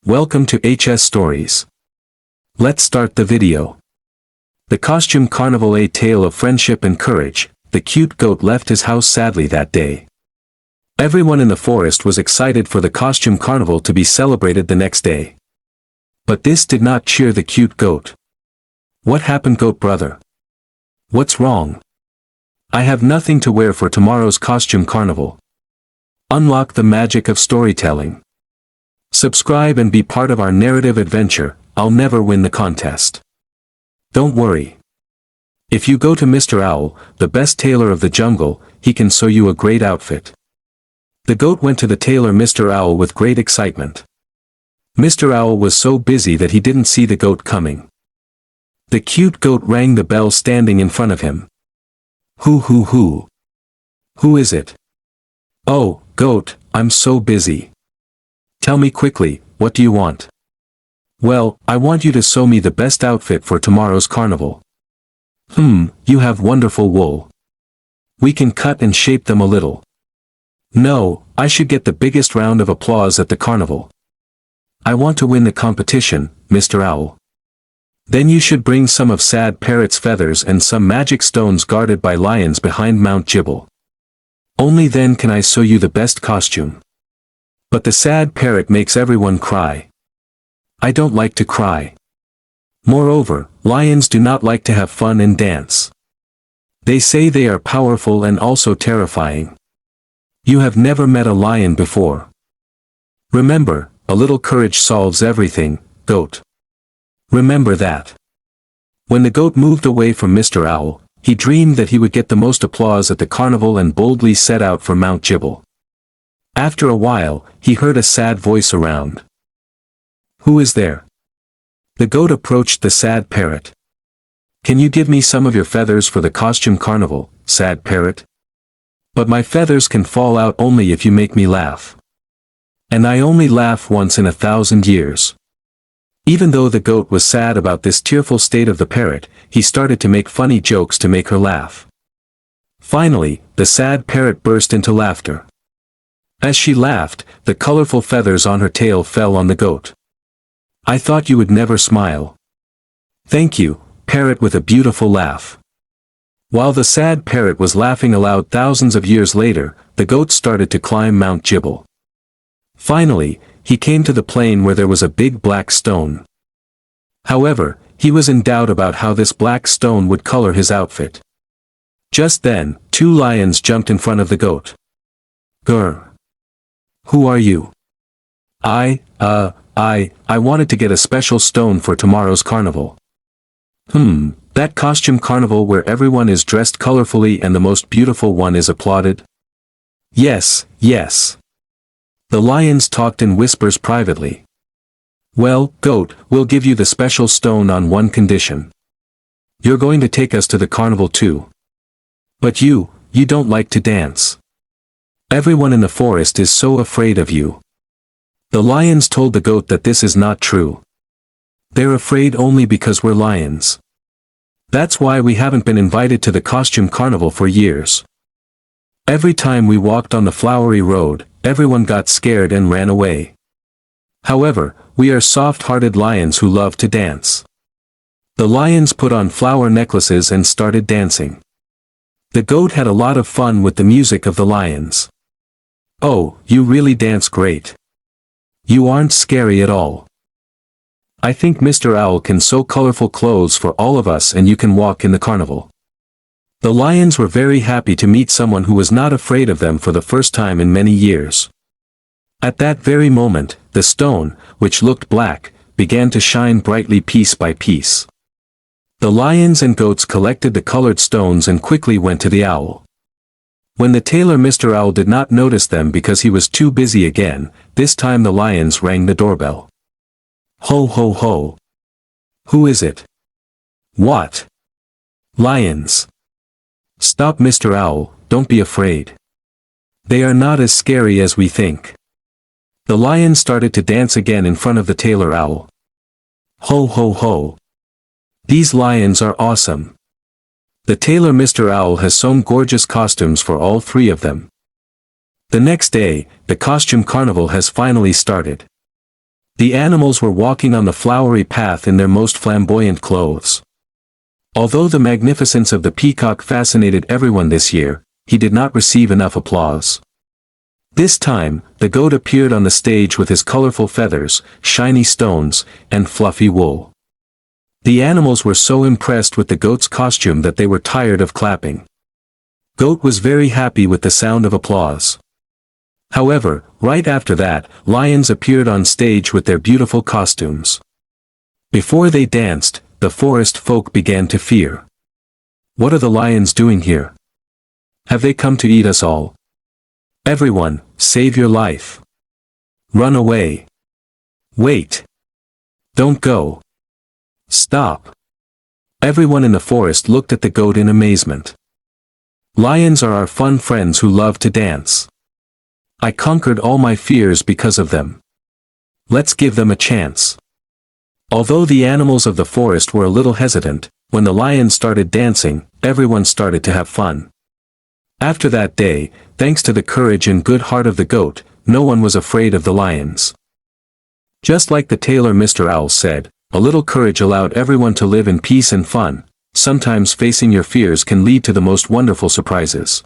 Welcome to HS Stories. Let's start the video. The Costume Carnival, a tale of friendship and courage. The cute goat left his house sadly that day. Everyone in the forest was excited for the Costume Carnival to be celebrated the next day. But this did not cheer the cute goat. What happened, goat brother? What's wrong? I have nothing to wear for tomorrow's Costume Carnival. Unlock the magic of storytelling. Subscribe and be part of our narrative adventure. I'll never win the contest. Don't worry. If you go to Mr. Owl, the best tailor of the jungle, he can sew you a great outfit. The goat went to the tailor Mr. Owl with great excitement. Mr. Owl was so busy that he didn't see the goat coming. The cute goat rang the bell standing in front of him. Who? Who is it? Oh, goat, I'm so busy. Tell me quickly, what do you want? Well, I want you to sew me the best outfit for tomorrow's carnival. You have wonderful wool. We can cut and shape them a little. No, I should get the biggest round of applause at the carnival. I want to win the competition, Mr. Owl. Then you should bring some of Sad Parrot's feathers and some magic stones guarded by lions behind Mount Gibble. Only then can I sew you the best costume. But the sad parrot makes everyone cry. I don't like to cry. Moreover, lions do not like to have fun and dance. They say they are powerful and also terrifying. You have never met a lion before. Remember, a little courage solves everything, goat. Remember that. When the goat moved away from Mr. Owl, he dreamed that he would get the most applause at the carnival and boldly set out for Mount Gibble. After a while, he heard a sad voice around. Who is there? The goat approached the sad parrot. Can you give me some of your feathers for the Costume Carnival, sad parrot? But my feathers can fall out only if you make me laugh. And I only laugh once in 1,000 years. Even though the goat was sad about this tearful state of the parrot, he started to make funny jokes to make her laugh. Finally, the sad parrot burst into laughter. As she laughed, the colorful feathers on her tail fell on the goat. I thought you would never smile. Thank you, parrot, with a beautiful laugh. While the sad parrot was laughing aloud thousands of years later, the goat started to climb Mount Gibble. Finally, he came to the plain where there was a big black stone. However, he was in doubt about how this black stone would color his outfit. Just then, two lions jumped in front of the goat. Grr. Who are you? I wanted to get a special stone for tomorrow's carnival. That Costume Carnival where everyone is dressed colorfully and the most beautiful one is applauded? Yes. The lions talked in whispers privately. Well, goat, we'll give you the special stone on one condition. You're going to take us to the carnival too. But you don't like to dance. Everyone in the forest is so afraid of you. The lions told the goat that this is not true. They're afraid only because we're lions. That's why we haven't been invited to the Costume Carnival for years. Every time we walked on the flowery road, everyone got scared and ran away. However, we are soft-hearted lions who love to dance. The lions put on flower necklaces and started dancing. The goat had a lot of fun with the music of the lions. Oh, you really dance great. You aren't scary at all. I think Mr. Owl can sew colorful clothes for all of us and you can walk in the carnival. The lions were very happy to meet someone who was not afraid of them for the first time in many years. At that very moment, the stone, which looked black, began to shine brightly piece by piece. The lions and goats collected the colored stones and quickly went to the owl. When the tailor Mr. Owl did not notice them because he was too busy again, this time the lions rang the doorbell. Ho. Who is it? What? Lions. Stop, Mr. Owl, don't be afraid. They are not as scary as we think. The lion started to dance again in front of the tailor owl. Ho. These lions are awesome. The tailor Mr. Owl has sewn gorgeous costumes for all three of them. The next day, the Costume Carnival has finally started. The animals were walking on the flowery path in their most flamboyant clothes. Although the magnificence of the peacock fascinated everyone this year, he did not receive enough applause. This time, the goat appeared on the stage with his colorful feathers, shiny stones, and fluffy wool. The animals were so impressed with the goat's costume that they were tired of clapping. Goat was very happy with the sound of applause. However, right after that, lions appeared on stage with their beautiful costumes. Before they danced, the forest folk began to fear. What are the lions doing here? Have they come to eat us all? Everyone, save your life. Run away. Wait. Don't go. Stop. Everyone in the forest looked at the goat in amazement. Lions are our fun friends who love to dance. I conquered all my fears because of them. Let's give them a chance. Although the animals of the forest were a little hesitant, when the lions started dancing, everyone started to have fun. After that day, thanks to the courage and good heart of the goat, no one was afraid of the lions. Just like the tailor Mr. Owl said, a little courage allowed everyone to live in peace and fun. Sometimes facing your fears can lead to the most wonderful surprises.